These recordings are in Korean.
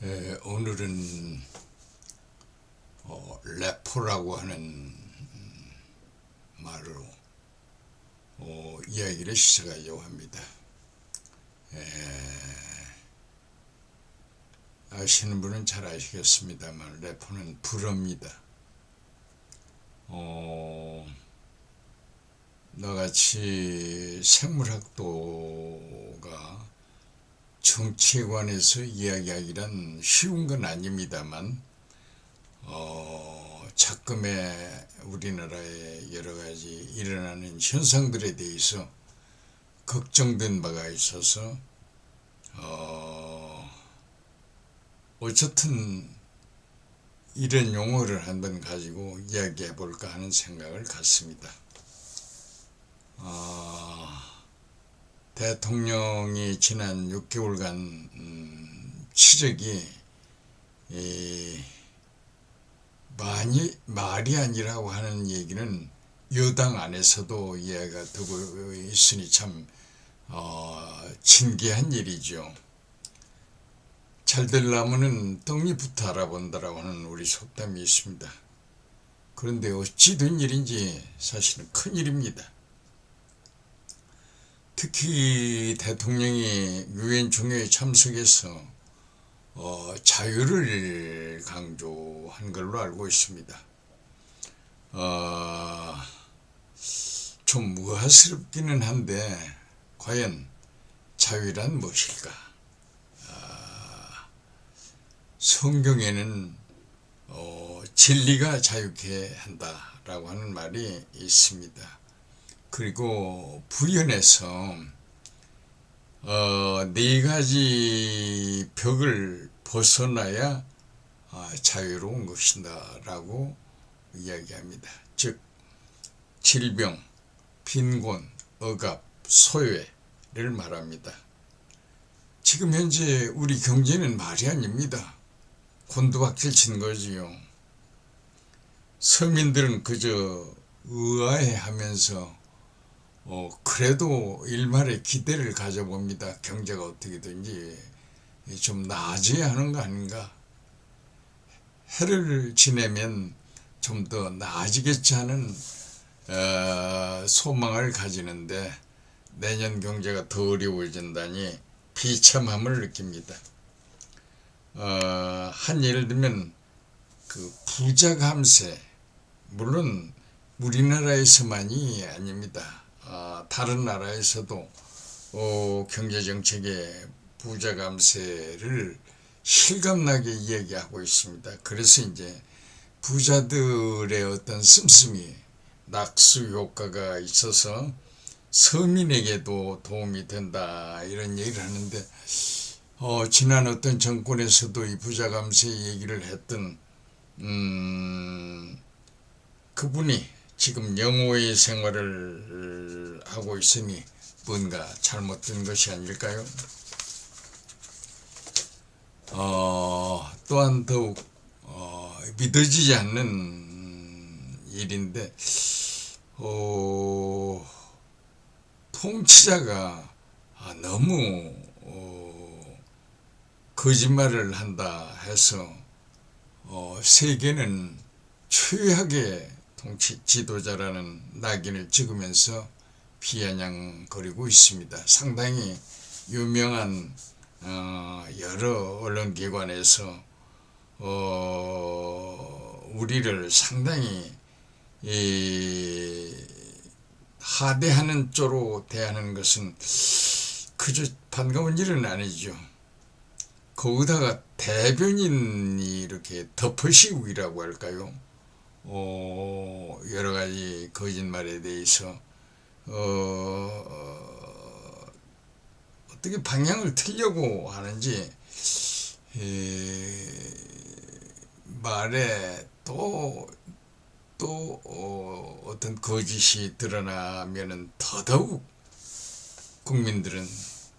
오늘은 레포라고 하는 말로 이야기를 시작하려고 합니다. 아시는 분은 잘 아시겠습니다만 레포는 불어입니다. 나같이 생물학도가 정치에 관해서 이야기하기란 쉬운 건 아닙니다만 작금의 우리나라의 여러 가지 일어나는 현상들에 대해서 걱정된 바가 있어서 어쨌든 이런 용어를 한번 가지고 이야기해 볼까 하는 생각을 갖습니다. 대통령이 지난 6개월간 치적이 말이 아니라고 하는 얘기는 여당 안에서도 이해가 되고 있으니 참 신기한 일이죠. 잘 되려면은 떡잎부터 알아본다라고 하는 우리 속담이 있습니다. 그런데 어찌 된 일인지 사실은 큰일입니다. 특히 대통령이 유엔 총회에 참석해서 자유를 강조한 걸로 알고 있습니다. 좀 무화스럽기는 한데 과연 자유란 무엇일까? 성경에는 진리가 자유케 한다라고 하는 말이 있습니다. 그리고 부연해서 네 가지 벽을 벗어나야 자유로운 것이다 라고 이야기합니다. 즉 질병, 빈곤, 억압, 소외를 말합니다. 지금 현재 우리 경제는 말이 아닙니다. 곤두박질 친 거지요. 서민들은 그저 의아해하면서 그래도 일말의 기대를 가져봅니다. 경제가 어떻게 된지 좀 나아져야 하는 거 아닌가. 해를 지내면 좀 더 나아지겠지 하는 소망을 가지는데 내년 경제가 더 어려워진다니 비참함을 느낍니다. 한 예를 들면 그 부자 감세, 물론 우리나라에서만이 아닙니다. 다른 나라에서도 경제정책의 부자 감세를 실감나게 이야기하고 있습니다. 그래서 이제 부자들의 어떤 씀씀이 낙수 효과가 있어서 서민에게도 도움이 된다 이런 얘기를 하는데 지난 어떤 정권에서도 이 부자 감세 얘기를 했던 그분이 지금 영호의 생활을 하고 있으니 뭔가 잘못된 것이 아닐까요? 또한 더욱 믿어지지 않는 일인데 통치자가 너무 거짓말을 한다 해서 세계는 최악의 통치 지도자라는 낙인을 찍으면서 비아냥거리고 있습니다. 상당히 유명한 여러 언론기관에서 우리를 상당히 하대하는 쪽으로 대하는 것은 그저 반가운 일은 아니죠. 거기다가 대변인이 이렇게 덮어씌우기라고 할까요? 여러 가지 거짓말에 대해서 어떻게 방향을 틀려고 하는지 말에 또 어떤 거짓이 드러나면은 더더욱 국민들은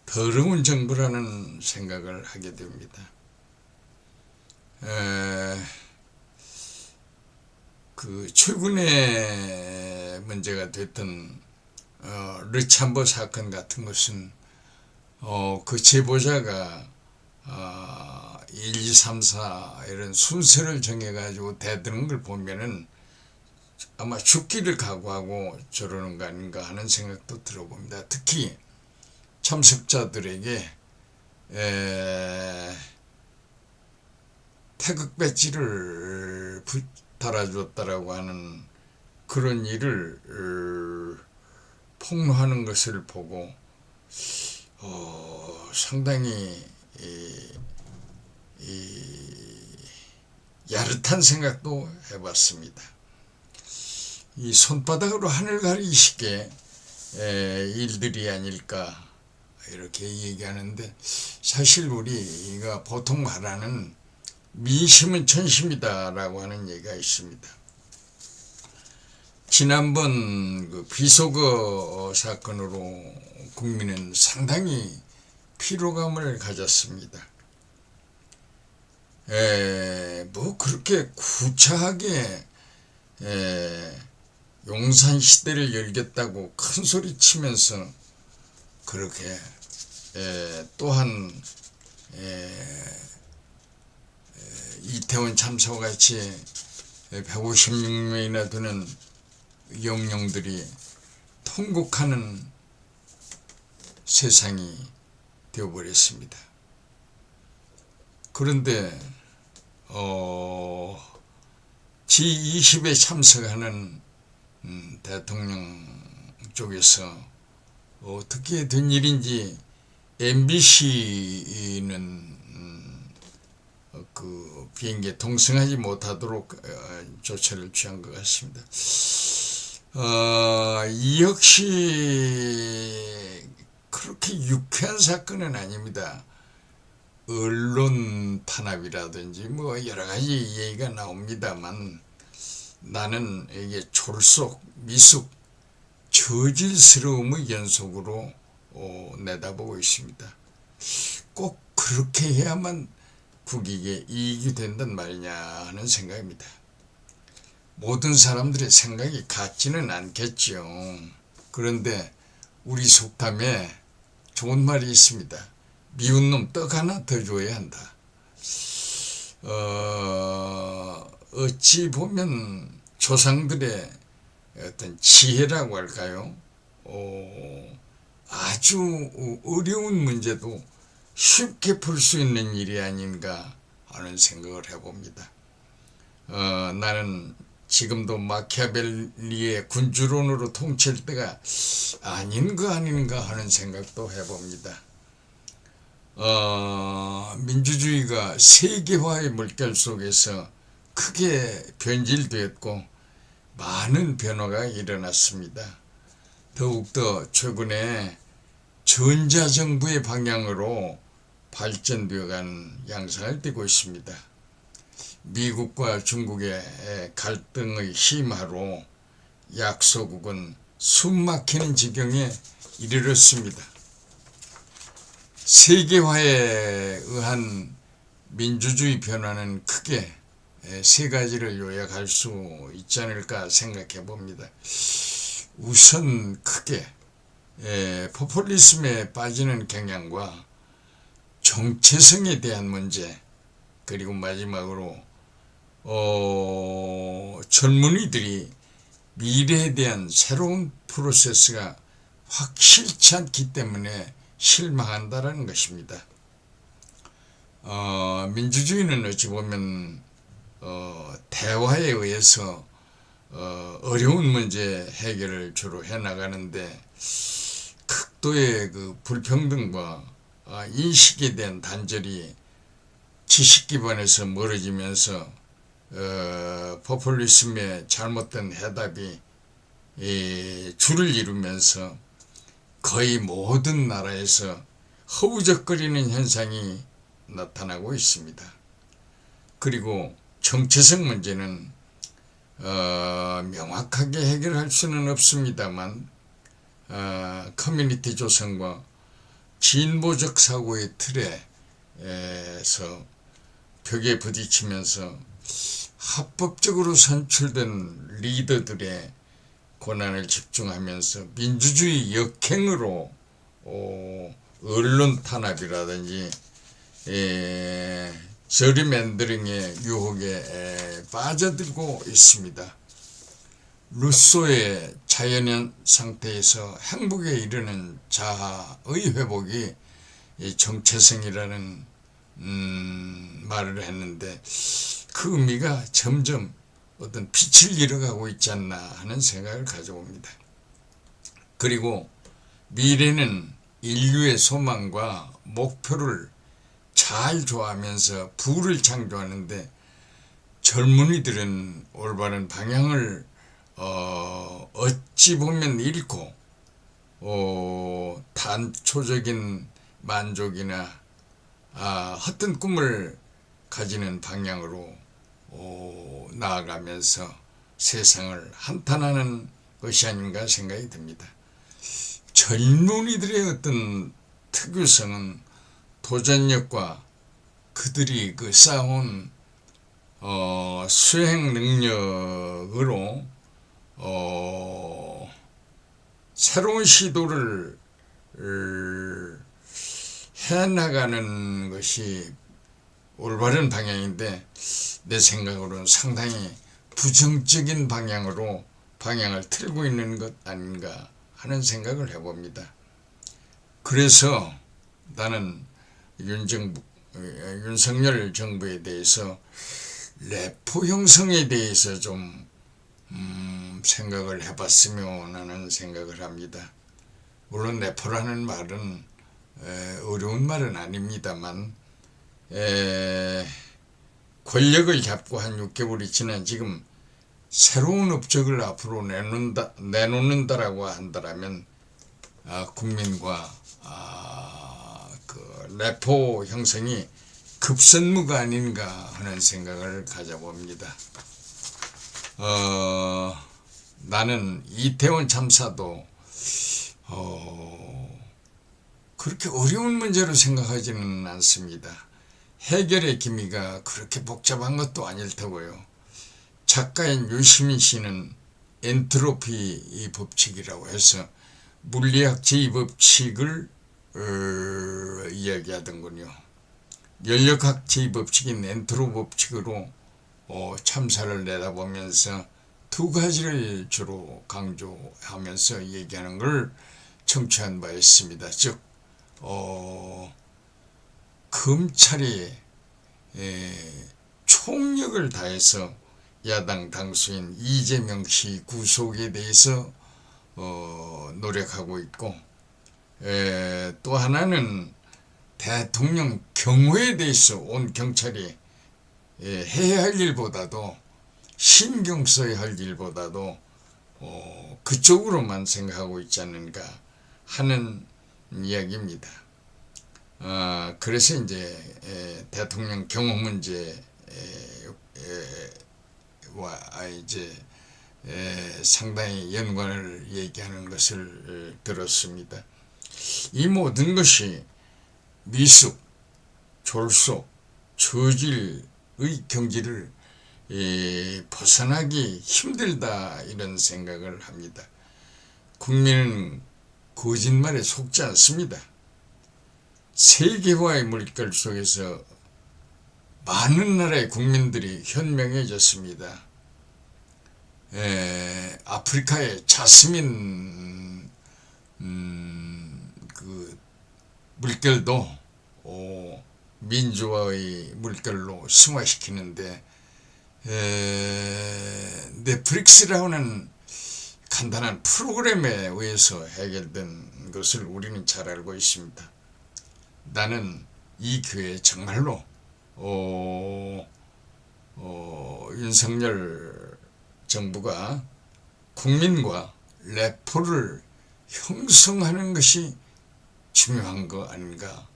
더러운 정부라는 생각을 하게 됩니다. 그 최근에 문제가 됐던 르참보 사건 같은 것은 그 제보자가 1, 2, 3, 4 이런 순서를 정해가지고 대드는 걸 보면은 아마 죽기를 각오하고 저러는 거 아닌가 하는 생각도 들어봅니다. 특히 참석자들에게 태극 배지를 달아줬다라고 하는 그런 일을 폭로하는 것을 보고 상당히 야릇한 생각도 해봤습니다. 이 손바닥으로 하늘 가리시게 일들이 아닐까 이렇게 얘기하는데, 사실 우리가 보통 말하는 민심은 천심이다라고 하는 얘기가 있습니다. 지난번 그 비속어 사건으로 국민은 상당히 피로감을 가졌습니다. 뭐 그렇게 구차하게 용산 시대를 열겠다고 큰 소리 치면서 그렇게 또한 이태원 참사와 같이 156명이나 되는 영령들이 통곡하는 세상이 되어버렸습니다. 그런데 G20에 참석하는 대통령 쪽에서 어떻게 된 일인지 MBC는 그 비행기에 동승하지 못하도록 조처를 취한 것 같습니다. 이 역시 그렇게 유쾌한 사건은 아닙니다. 언론 탄압이라든지 뭐 여러 가지 얘기가 나옵니다만, 나는 이게 졸속, 미숙, 저질스러움의 연속으로 내다보고 있습니다. 꼭 그렇게 해야만 국익에 이익이 된단 말이냐 하는 생각입니다. 모든 사람들의 생각이 같지는 않겠죠. 그런데 우리 속담에 좋은 말이 있습니다. 미운 놈 떡 하나 더 줘야 한다. 어찌 보면 조상들의 어떤 지혜라고 할까요? 아주 어려운 문제도 쉽게 풀 수 있는 일이 아닌가 하는 생각을 해봅니다. 나는 지금도 마키아벨리의 군주론으로 통치할 때가 아닌가 하는 생각도 해봅니다. 민주주의가 세계화의 물결 속에서 크게 변질되었고 많은 변화가 일어났습니다. 더욱더 최근에 전자정부의 방향으로 발전되어가는 양상을 띠고 있습니다. 미국과 중국의 갈등의 심화로 약소국은 숨막히는 지경에 이르렀습니다. 세계화에 의한 민주주의 변화는 크게 세 가지를 요약할 수 있지 않을까 생각해 봅니다. 우선 크게 포퓰리즘에 빠지는 경향과 정체성에 대한 문제, 그리고 마지막으로 젊은이들이 미래에 대한 새로운 프로세스가 확실치 않기 때문에 실망한다라는 것입니다. 민주주의는 어찌 보면 대화에 의해서 어려운 문제 해결을 주로 해나가는데, 극도의 그 불평등과 인식에 대한 단절이 지식 기반에서 멀어지면서 포퓰리즘의 잘못된 해답이 줄을 이루면서 거의 모든 나라에서 허우적거리는 현상이 나타나고 있습니다. 그리고 정체성 문제는 명확하게 해결할 수는 없습니다만, 커뮤니티 조성과 진보적 사고의 틀에서 벽에 부딪히면서 합법적으로 선출된 리더들의 권한을 집중하면서 민주주의 역행으로 언론 탄압이라든지 저리맨더링의 유혹에 빠져들고 있습니다. 루소의 자연현 상태에서 행복에 이르는 자아의 회복이 정체성이라는 말을 했는데 그 의미가 점점 어떤 빛을 잃어가고 있지 않나 하는 생각을 가져봅니다. 그리고 미래는 인류의 소망과 목표를 잘 조화하면서 부를 창조하는데 젊은이들은 올바른 방향을 어찌 보면 잃고 단초적인 만족이나 헛된 꿈을 가지는 방향으로 나아가면서 세상을 한탄하는 것이 아닌가 생각이 듭니다. 젊은이들의 어떤 특유성은 도전력과 그들이 그 쌓아온 수행 능력으로 새로운 시도를 해나가는 것이 올바른 방향인데 내 생각으로는 상당히 부정적인 방향으로 방향을 틀고 있는 것 아닌가 하는 생각을 해봅니다. 그래서 나는 윤석열 정부에 대해서 레포 형성에 대해서 좀 생각을 해봤으면 하는 생각을 합니다. 물론 레포라는 말은 어려운 말은 아닙니다만 권력을 잡고 한 6개월이 지난 지금 새로운 업적을 앞으로 내놓는다라고 한다면 국민과 그 레포 형성이 급선무가 아닌가 하는 생각을 가져봅니다. 나는 이태원 참사도 그렇게 어려운 문제로 생각하지는 않습니다. 해결의 기미가 그렇게 복잡한 것도 아닐 테고요. 작가인 유시민 씨는 엔트로피 법칙이라고 해서 물리학 제2법칙을 이야기하던군요. 연력학 제2법칙인 엔트로 법칙으로 참사를 내다보면서 두 가지를 주로 강조하면서 얘기하는 걸 청취한 바 있습니다. 즉 검찰이 총력을 다해서 야당 당수인 이재명 씨 구속에 대해서 노력하고 있고 또 하나는 대통령 경호에 대해서 온 경찰이 해야 할 일보다도 신경 써야 할 일보다도 그쪽으로만 생각하고 있지 않는가 하는 이야기입니다. 그래서 이제 대통령 경호 문제와 이제 상당히 연관을 얘기하는 것을 들었습니다. 이 모든 것이 미숙, 졸속, 저질의 경지를 벗어나기 힘들다 이런 생각을 합니다. 국민은 거짓말에 속지 않습니다. 세계화의 물결 속에서 많은 나라의 국민들이 현명해졌습니다. 아프리카의 자스민 그 물결도 민주화의 물결로 승화시키는데 넷플릭스라는 간단한 프로그램에 의해서 해결된 것을 우리는 잘 알고 있습니다. 나는 이 기회에 정말로 윤석열 정부가 국민과 레포를 형성하는 것이 중요한 거 아닌가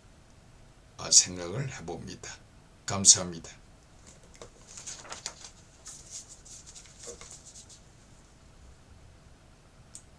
생각을 해봅니다. 감사합니다.